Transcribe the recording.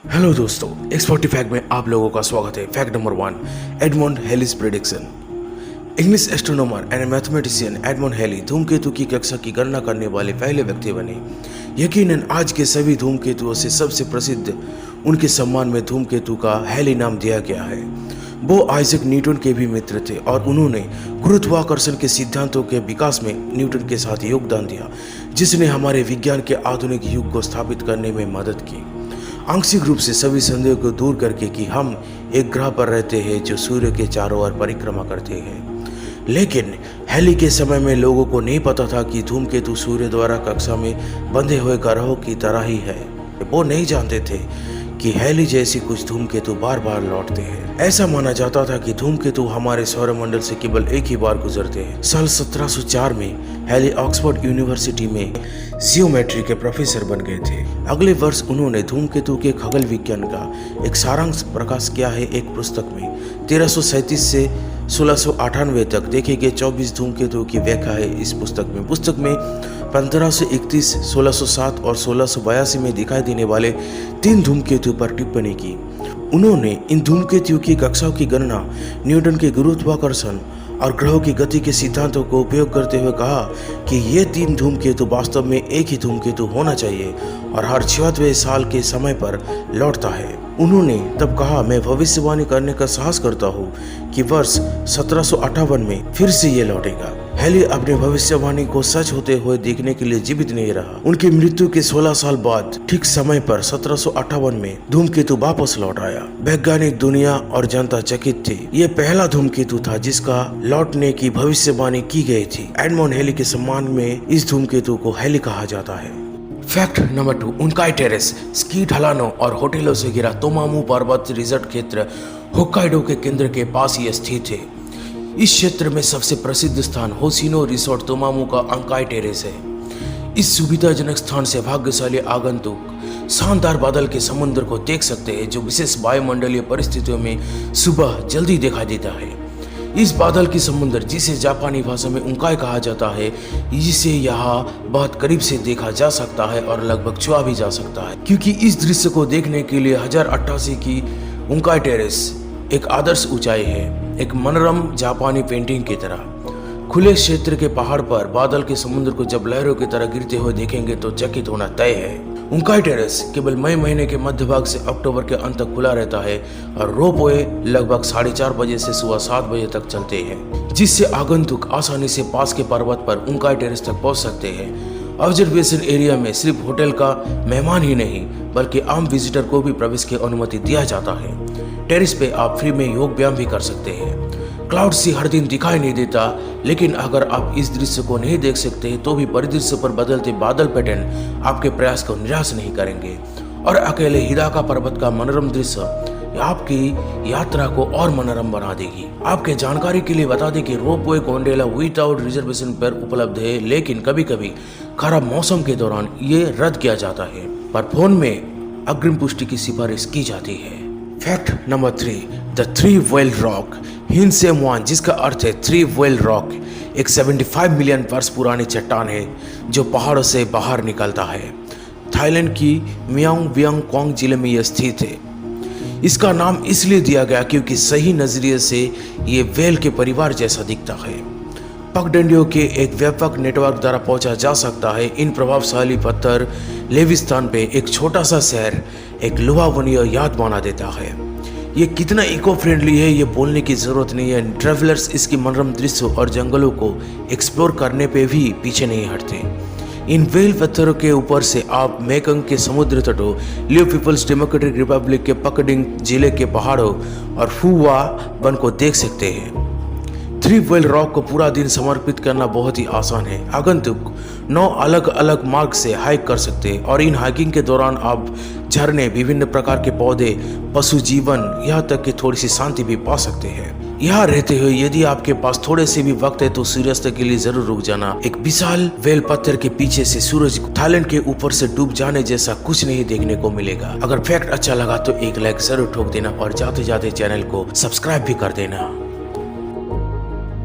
Hello दोस्तों, expertise fact में आप लोगों का स्वागत है। Fact number 1, Edmond Halley's prediction. English astronomer and mathematician Edmond Halley धूमकेतु की कक्षा की गणना करने वाले पहले व्यक्ति बने। यकीनन आज के सभी धूमकेतुओं से सबसे प्रसिद्ध उनके सम्मान में धूमकेतु का हेली नाम दिया गया है। वो आइजैक न्यूटन के भी मित्र थे और उन्होंने गुरुत्वाकर्षण के सिद्धांतों के विकास में न्यूटन के साथ योगदान दिया, जिसने हमारे विज्ञान के आधुनिक युग को स्थापित करने में मदद की, आंशिक रूप से सभी संदेह को दूर करके कि हम एक ग्रह पर रहते हैं जो सूर्य के चारों ओर परिक्रमा करते हैं। लेकिन हेली के समय में लोगों को नहीं पता था कि धूमकेतु सूर्य द्वारा कक्षा में बंधे हुए ग्रहों की तरह ही है। वो नहीं जानते थे कि हेली जैसी कुछ धूमकेतु बार बार लौटते हैं। ऐसा माना जाता था कि धूमकेतु हमारे सौरमंडल से केवल एक ही बार गुजरते हैं। साल 1704 में हेली ऑक्सफोर्ड यूनिवर्सिटी में जियोमेट्री के प्रोफेसर बन गए थे। अगले वर्ष उन्होंने धूमकेतु के खगोल विज्ञान का एक सारांश प्रकाश किया है एक पुस्तक में। 1337 से 1698 तक देखे गए 24 धूमकेतु की व्याख्या है इस पुस्तक में। 1531, 1607 और 1682 में दिखाई देने वाले 3 धूमकेतु पर टिप्पणी की। उन्होंने इन धूमकेतु की कक्षाओं की गणना न्यूटन के गुरुत्वाकर्षण और ग्रहों की गति के सिद्धांतों को उपयोग करते हुए कहा कि ये 3 धूमकेतु वास्तव में एक ही धूमकेतु होना चाहिए और हर 76वें साल के समय पर लौटता है। उन्होंने तब कहा, मैं भविष्यवाणी करने का साहस करता हूँ कि वर्ष 1758 में फिर से ये लौटेगा। हेली अपने भविष्यवाणी को सच होते हुए देखने के लिए जीवित नहीं रहा। उनकी मृत्यु के 16 साल बाद ठीक समय पर 1758 में धूमकेतु वापस लौट आया। वैज्ञानिक दुनिया और जनता चकित थी। ये पहला धूमकेतु था जिसका लौटने की भविष्यवाणी की गई थी। एडमंड हेली के सम्मान में इस धूमकेतु को हेली कहा जाता है। फैक्ट नंबर 2, उनकाई टेरेस स्की ढलानों और होटलों से घिरा तोमामू पर्वत रिजर्ट क्षेत्र होक्काइडो के केंद्र के पास ही स्थित है। इस क्षेत्र में सबसे प्रसिद्ध स्थान होशिनो रिसोर्ट तोमामू का अंकाई टेरेस है। इस सुविधाजनक स्थान से भाग्यशाली आगंतुक शानदार बादल के समुद्र को देख सकते हैं, जो विशेष वायुमंडलीय परिस्थितियों में सुबह जल्दी दिखाई देता है। इस बादल की समुद्र, जिसे जापानी भाषा में उंकाई कहा जाता है, जिसे यहाँ बहुत करीब से देखा जा सकता है और लगभग छुआ भी जा सकता है, क्योंकि इस दृश्य को देखने के लिए 1088 की उंकाई टेरेस एक आदर्श ऊंचाई है, एक मनोरम जापानी पेंटिंग की तरह। खुले क्षेत्र के पहाड़ पर बादल के समुद्र को जब लहरों की तरह गिरते हुए देखेंगे तो चकित होना तय है। उंकाई टेरेस केवल मई महीने के मध्य भाग से अक्टूबर के अंत तक खुला रहता है और रोपवे लगभग 4:30 बजे से सुबह 7 बजे तक चलते हैं, जिससे आगंतुक आसानी से पास के पर्वत पर उंकाई टेरेस तक पहुंच सकते हैं। ऑब्जर्वेशन एरिया में सिर्फ होटल का मेहमान ही नहीं बल्कि आम विजिटर को भी प्रवेश की अनुमति दिया जाता है। टेरेस पे आप फ्री में योग व्यायाम भी कर सकते हैं। क्लाउड सी हर दिन दिखाई नहीं देता, लेकिन अगर आप इस दृश्य को नहीं देख सकते तो भी परिदृश्य पर बदलते बादल पैटर्न आपके प्रयास को निराश नहीं करेंगे और अकेले हिराका पर्वत का मनोरम दृश्य आपकी यात्रा को और मनोरम बना देगी। आपके जानकारी के लिए बता दें कि रोपवे गोंडेला विदाउट रिजर्वेशन पर उपलब्ध है, लेकिन कभी कभी खराब मौसम के दौरान ये रद्द किया जाता है, पर फोन में अग्रिम पुष्टि की सिफारिश की जाती है। Fact number 3, the 3 whale rock हिनसेमवान, जिसका अर्थ है 3 व्हेल रॉक, एक 75 मिलियन वर्ष पुरानी चट्टान है जो पहाड़ों से बाहर निकलता है। थाईलैंड की म्यांगबियांगकोंग जिले में यह स्थित है। इसका नाम इसलिए दिया गया क्योंकि सही नजरिए से ये व्हेल के परिवार जैसा दिखता है। पगडंडियों के एक व्यापक नेटवर्क द्वारा पहुंचा जा सकता है। इन प्रभावशाली पत्थर लेविस्तान पे एक छोटा सा शहर एक लुभावनीय याद बना देता है। ये कितना इको फ्रेंडली है ये बोलने की जरूरत नहीं है। ट्रैवलर्स इसकी मनोरम दृश्यों और जंगलों को एक्सप्लोर करने पे भी पीछे नहीं हटते। इन व्हेल पत्थरों के ऊपर से आप मेकंग के समुद्र तटों, लियो पीपल्स डेमोक्रेटिक रिपब्लिक के पकडिंग जिले के पहाड़ों और फुवा वन को देख सकते हैं। 3 व्हेल रॉक को पूरा दिन समर्पित करना बहुत ही आसान है। आगंतुक 9 अलग अलग मार्ग से हाइक कर सकते हैं और इन हाइकिंग के दौरान आप झरने, विभिन्न प्रकार के पौधे, पशु जीवन, यहाँ तक कि थोड़ी सी शांति भी पा सकते हैं। यहाँ रहते हुए यदि आपके पास थोड़े से भी वक्त है तो सूर्यास्त के लिए जरूर रुक जाना। एक विशाल व्हेल पत्थर के पीछे से सूरज थाईलैंड के ऊपर से डूब जाने जैसा कुछ नहीं देखने को मिलेगा। अगर फैक्ट अच्छा लगा तो एक लाइक जरूर ठोक देना और जाते जाते चैनल को सब्सक्राइब भी कर देना।